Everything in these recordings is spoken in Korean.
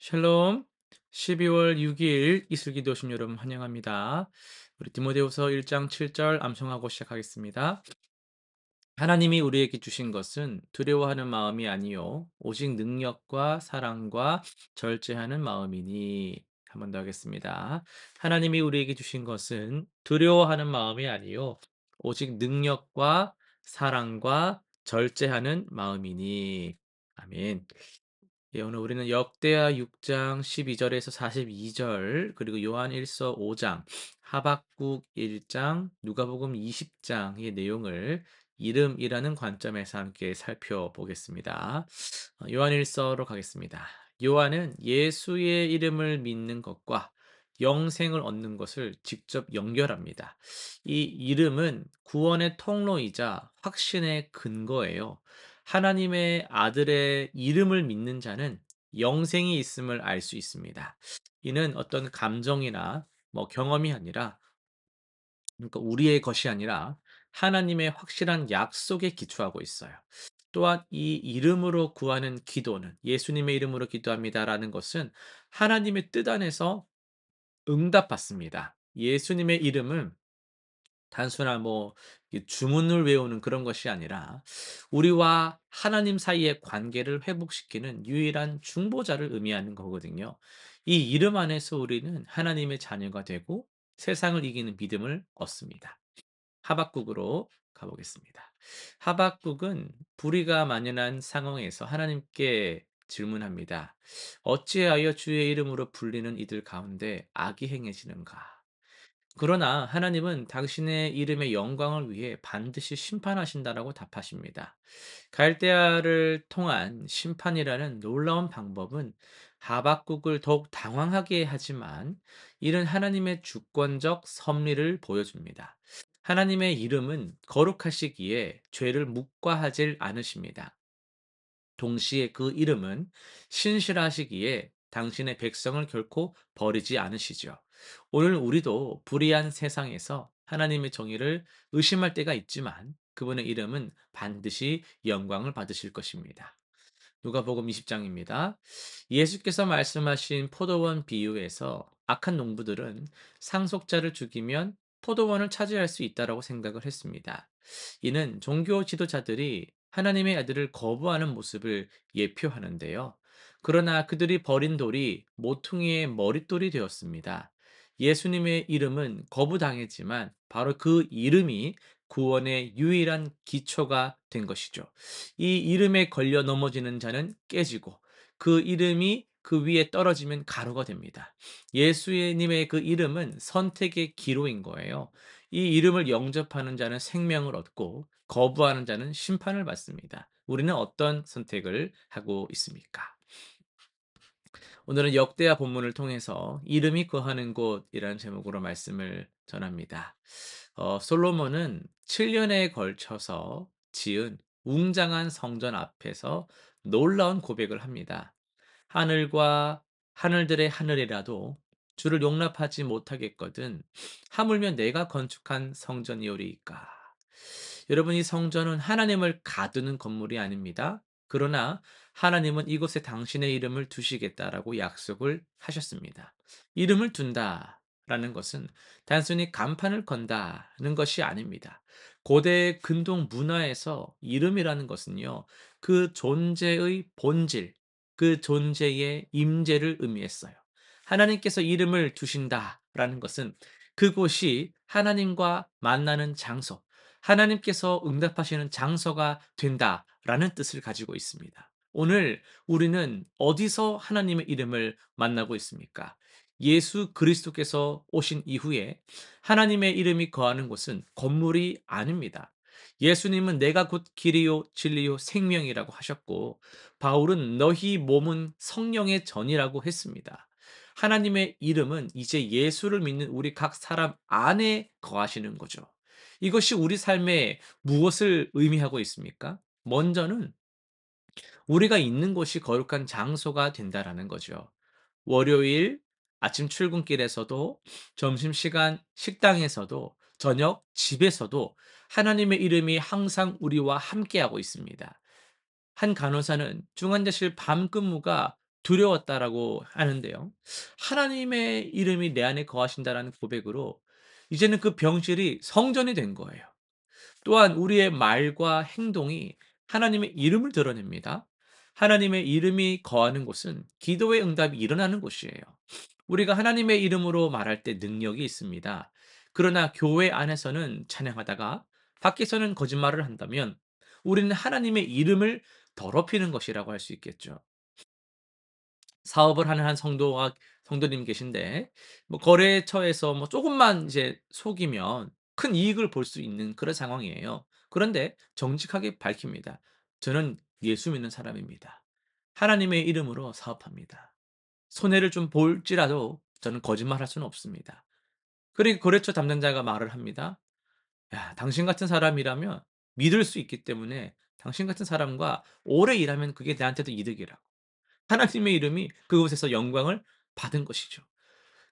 샬롬. 12월 6일 이슬기도 오신 여러분 환영합니다. 우리 디모데후서 1장 7절 암송하고 시작하겠습니다. 하나님이 우리에게 주신 것은 두려워하는 마음이 아니요 오직 능력과 사랑과 절제하는 마음이니. 한 번 더 하겠습니다. 하나님이 우리에게 주신 것은 두려워하는 마음이 아니요 오직 능력과 사랑과 절제하는 마음이니. 아멘. 예, 오늘 우리는 역대하 6장 12절에서 42절, 그리고 요한 1서 5장, 하박국 1장, 누가복음 20장의 내용을 이름이라는 관점에서 함께 살펴보겠습니다. 요한 1서로 가겠습니다. 요한은 예수의 이름을 믿는 것과 영생을 얻는 것을 직접 연결합니다. 이 이름은 구원의 통로이자 확신의 근거예요. 하나님의 아들의 이름을 믿는 자는 영생이 있음을 알 수 있습니다. 이는 어떤 감정이나 경험이 아니라, 그러니까 우리의 것이 아니라 하나님의 확실한 약속에 기초하고 있어요. 또한 이 이름으로 구하는 기도는, 예수님의 이름으로 기도합니다라는 것은 하나님의 뜻 안에서 응답받습니다. 예수님의 이름은 단순한 이 주문을 외우는 그런 것이 아니라 우리와 하나님 사이의 관계를 회복시키는 유일한 중보자를 의미하는 거거든요. 이 이름 안에서 우리는 하나님의 자녀가 되고 세상을 이기는 믿음을 얻습니다. 하박국으로 가보겠습니다. 하박국은 불의가 만연한 상황에서 하나님께 질문합니다. 어찌하여 주의 이름으로 불리는 이들 가운데 악이 행해지는가? 그러나 하나님은 당신의 이름의 영광을 위해 반드시 심판하신다라고 답하십니다. 갈대아를 통한 심판이라는 놀라운 방법은 하박국을 더욱 당황하게 하지만, 이는 하나님의 주권적 섭리를 보여줍니다. 하나님의 이름은 거룩하시기에 죄를 묵과하질 않으십니다. 동시에 그 이름은 신실하시기에 당신의 백성을 결코 버리지 않으시죠. 오늘 우리도 불의한 세상에서 하나님의 정의를 의심할 때가 있지만, 그분의 이름은 반드시 영광을 받으실 것입니다. 누가복음 20장입니다. 예수께서 말씀하신 포도원 비유에서 악한 농부들은 상속자를 죽이면 포도원을 차지할 수 있다라고 생각을 했습니다. 이는 종교 지도자들이 하나님의 아들을 거부하는 모습을 예표하는데요. 그러나 그들이 버린 돌이 모퉁이의 머릿돌이 되었습니다. 예수님의 이름은 거부당했지만 바로 그 이름이 구원의 유일한 기초가 된 것이죠. 이 이름에 걸려 넘어지는 자는 깨지고, 그 이름이 그 위에 떨어지면 가루가 됩니다. 예수님의 그 이름은 선택의 기로인 거예요. 이 이름을 영접하는 자는 생명을 얻고 거부하는 자는 심판을 받습니다. 우리는 어떤 선택을 하고 있습니까? 오늘은 역대하 본문을 통해서 이름이 거하는 곳이라는 제목으로 말씀을 전합니다. 솔로몬은 7년에 걸쳐서 지은 웅장한 성전 앞에서 놀라운 고백을 합니다. 하늘과 하늘들의 하늘이라도 주를 용납하지 못하겠거든 하물며 내가 건축한 성전이오리이까. 여러분, 이 성전은 하나님을 가두는 건물이 아닙니다. 그러나 하나님은 이곳에 당신의 이름을 두시겠다라고 약속을 하셨습니다. 이름을 둔다라는 것은 단순히 간판을 건다는 것이 아닙니다. 고대 근동 문화에서 이름이라는 것은요, 그 존재의 본질, 그 존재의 임재를 의미했어요. 하나님께서 이름을 두신다라는 것은 그곳이 하나님과 만나는 장소, 하나님께서 응답하시는 장소가 된다라는 뜻을 가지고 있습니다. 오늘 우리는 어디서 하나님의 이름을 만나고 있습니까? 예수 그리스도께서 오신 이후에 하나님의 이름이 거하는 곳은 건물이 아닙니다. 예수님은 내가 곧 길이요 진리요 생명이라고 하셨고, 바울은 너희 몸은 성령의 전이라고 했습니다. 하나님의 이름은 이제 예수를 믿는 우리 각 사람 안에 거하시는 거죠. 이것이 우리 삶에 무엇을 의미하고 있습니까? 먼저는 우리가 있는 곳이 거룩한 장소가 된다라는 거죠. 월요일 아침 출근길에서도, 점심시간 식당에서도, 저녁 집에서도 하나님의 이름이 항상 우리와 함께하고 있습니다. 한 간호사는 중환자실 밤 근무가 두려웠다라고 하는데요. 하나님의 이름이 내 안에 거하신다라는 고백으로 이제는 그 병실이 성전이 된 거예요. 또한 우리의 말과 행동이 하나님의 이름을 드러냅니다. 하나님의 이름이 거하는 곳은 기도의 응답이 일어나는 곳이에요. 우리가 하나님의 이름으로 말할 때 능력이 있습니다. 그러나 교회 안에서는 찬양하다가 밖에서는 거짓말을 한다면 우리는 하나님의 이름을 더럽히는 것이라고 할 수 있겠죠. 사업을 하는 한 성도님 계신데 뭐 거래처에서 뭐 쪼금만 이제 속이면 큰 이익을 볼 수 있는 그런 상황이에요. 그런데 정직하게 밝힙니다. "저는 예수 믿는 사람입니다. 하나님의 이름으로 사업합니다. 손해를 좀 볼지라도 저는 거짓말할 수는 없습니다." 그리고 거래처 담당자가 말을 합니다. "야, 당신 같은 사람이라면 믿을 수 있기 때문에 당신 같은 사람과 오래 일하면 그게 나한테도 이득이라고." 하나님의 이름이 그곳에서 영광을 받은 것이죠.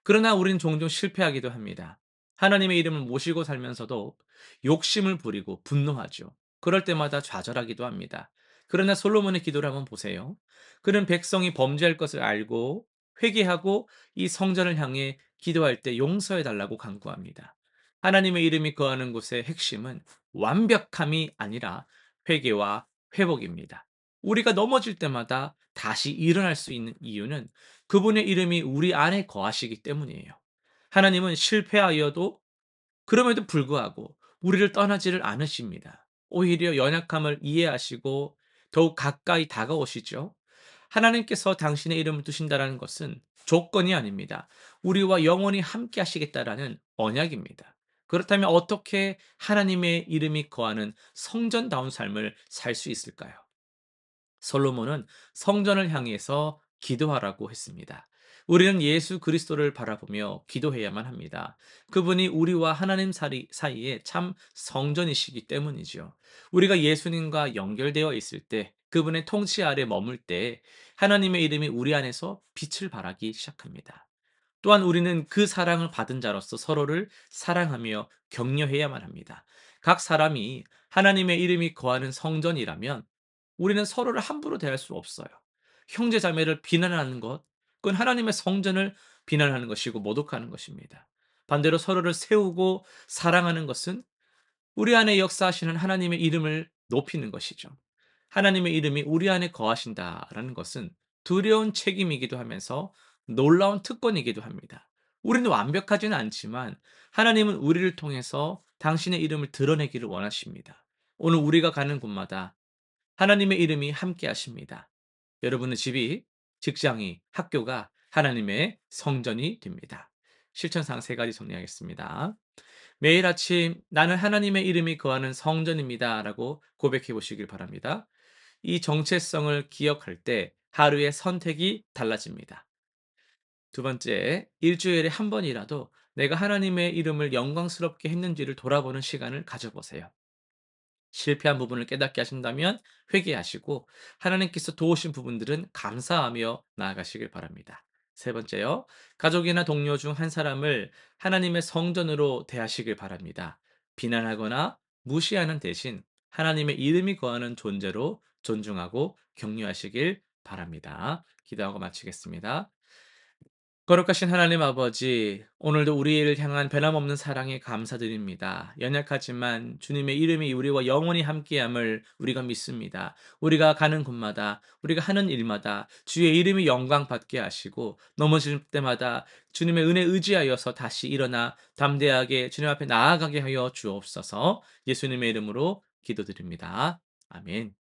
그러나 우리는 종종 실패하기도 합니다. 하나님의 이름을 모시고 살면서도 욕심을 부리고 분노하죠. 그럴 때마다 좌절하기도 합니다. 그러나 솔로몬의 기도를 한번 보세요. 그는 백성이 범죄할 것을 알고 회개하고 이 성전을 향해 기도할 때 용서해 달라고 간구합니다. 하나님의 이름이 거하는 곳의 핵심은 완벽함이 아니라 회개와 회복입니다. 우리가 넘어질 때마다 다시 일어날 수 있는 이유는 그분의 이름이 우리 안에 거하시기 때문이에요. 하나님은 실패하여도 그럼에도 불구하고 우리를 떠나지를 않으십니다. 오히려 연약함을 이해하시고 더욱 가까이 다가오시죠. 하나님께서 당신의 이름을 두신다라는 것은 조건이 아닙니다. 우리와 영원히 함께 하시겠다라는 언약입니다. 그렇다면 어떻게 하나님의 이름이 거하는 성전다운 삶을 살 수 있을까요? 솔로몬은 성전을 향해서 기도하라고 했습니다. 우리는 예수 그리스도를 바라보며 기도해야만 합니다. 그분이 우리와 하나님 사이에 참 성전이시기 때문이죠. 우리가 예수님과 연결되어 있을 때, 그분의 통치 아래 머물 때 하나님의 이름이 우리 안에서 빛을 발하기 시작합니다. 또한 우리는 그 사랑을 받은 자로서 서로를 사랑하며 격려해야만 합니다. 각 사람이 하나님의 이름이 거하는 성전이라면 우리는 서로를 함부로 대할 수 없어요. 형제 자매를 비난하는 것, 그건 하나님의 성전을 비난하는 것이고 모독하는 것입니다. 반대로 서로를 세우고 사랑하는 것은 우리 안에 역사하시는 하나님의 이름을 높이는 것이죠. 하나님의 이름이 우리 안에 거하신다라는 것은 두려운 책임이기도 하면서 놀라운 특권이기도 합니다. 우리는 완벽하지는 않지만 하나님은 우리를 통해서 당신의 이름을 드러내기를 원하십니다. 오늘 우리가 가는 곳마다 하나님의 이름이 함께 하십니다. 여러분의 집이, 직장이, 학교가 하나님의 성전이 됩니다. 실천사항 세 가지 정리하겠습니다. 매일 아침 "나는 하나님의 이름이 거하는 성전입니다." 라고 고백해 보시길 바랍니다. 이 정체성을 기억할 때 하루의 선택이 달라집니다. 두 번째, 일주일에 한 번이라도 내가 하나님의 이름을 영광스럽게 했는지를 돌아보는 시간을 가져보세요. 실패한 부분을 깨닫게 하신다면 회개하시고 하나님께서 도우신 부분들은 감사하며 나아가시길 바랍니다. 세 번째요. 가족이나 동료 중 한 사람을 하나님의 성전으로 대하시길 바랍니다. 비난하거나 무시하는 대신 하나님의 이름이 거하는 존재로 존중하고 격려하시길 바랍니다. 기도하고 마치겠습니다. 거룩하신 하나님 아버지, 오늘도 우리를 향한 변함없는 사랑에 감사드립니다. 연약하지만 주님의 이름이 우리와 영원히 함께함을 우리가 믿습니다. 우리가 가는 곳마다, 우리가 하는 일마다 주의 이름이 영광 받게 하시고 넘어질 때마다 주님의 은혜 의지하여서 다시 일어나 담대하게 주님 앞에 나아가게 하여 주옵소서. 예수님의 이름으로 기도드립니다. 아멘.